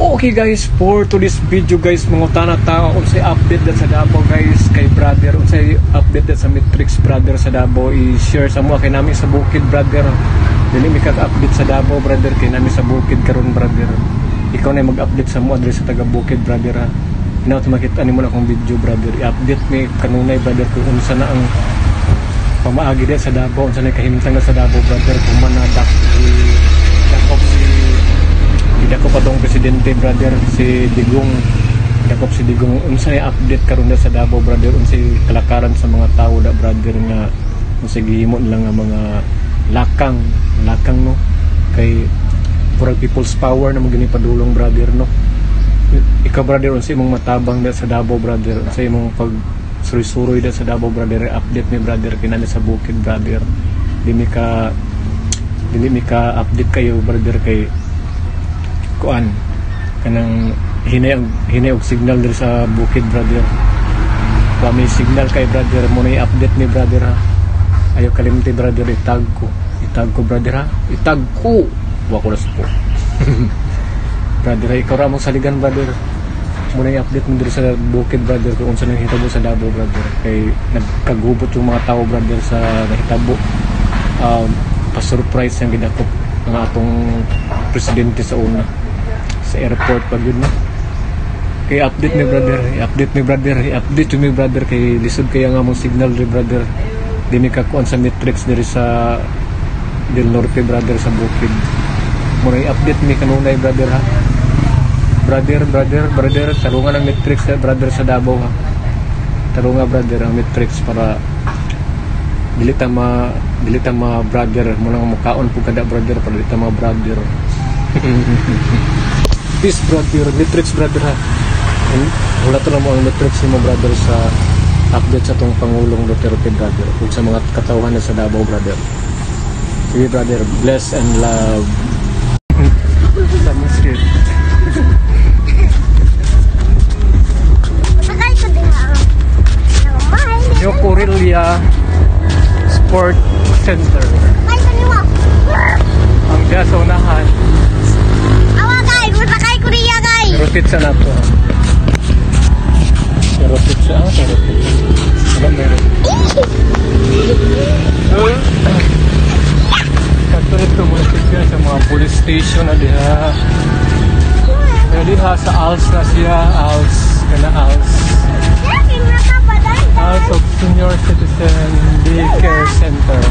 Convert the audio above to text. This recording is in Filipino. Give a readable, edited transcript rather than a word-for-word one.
Okay guys, for today's video guys, mangutana ta unsay update dat sa Davao guys kay brother, unsay update dat sa Matrix brother sa Davao, i-share sa mo kay nami sa bukid brother. Dili mi kag-update sa Davao brother kay nami sa bukid karon brother. Ikaw na mag-update sa mo adres sa taga bukid brother ha. Inaw to makita nimo na akong video brother. I-update mi kanunay brother kung unsa na ang pamaagi dit sa Davao, unsa na kahimtang sa Davao brother, kung manadak Dakop pa tong presidente brother si Digong, dakop si Digong unsay update karon sa Davao brother, unsay kalakaran sa mga tao da brother nga unsay gihimo nila nga mga lakang no kay for people's power na magini padulong brother no. Ikaw brother unsay imong matabang da sa Davao brother, unsay imong pag suroy-suroy da sa Davao brother, update mi brother kinani sa bukid brother. Dili mi ka update kayo brother kay kuan kanang hinay og signal diri sa bukid brother. Ba may signal kay brother mo na i-update ni brother ha. Ayo kalimti brother, itag ko brother ha, itag ko wa ko po brother, ikaw ra mo saligan brother, mo na i-update mo diri sa bukid brother kung unsa nang hitabo sa Davao brother kay nagkagubot yung mga tao brother sa nahitabo. Pa-surprise yung gidakop ng atong presidente sa una sa airport pag yun na. Kay update mi brother kay lisod kaya nga mong signal ri brother. Di mi kakuan sa Matrix diri sa Del Norte brother sa bukid. Muna i-update mi kanunay brother ha. Brother, tarungan ang Matrix brother sa Davao ha. Tarungan brother ang Matrix para dili ta ma brother mo nang mukaon po kada brother para dili ta ma brother. Peace brother, Matrix brother ha. Wala to na mo ang Matrix mo brother sa update sa tong Pangulong Duterte brother ug sa mga katawhan sa Davao brother. Sige brother, bless and love. Sama sir. Yo Corelia Sport Center. Ang diya sa unahan. Awa guys, punta kay Korea guys. Rotate sa nato. Rotate sa ano meron? Katulad ito mo sa mga police station na diha. Diha sa ALS na siya, ALS of Senior Citizen Daycare Center.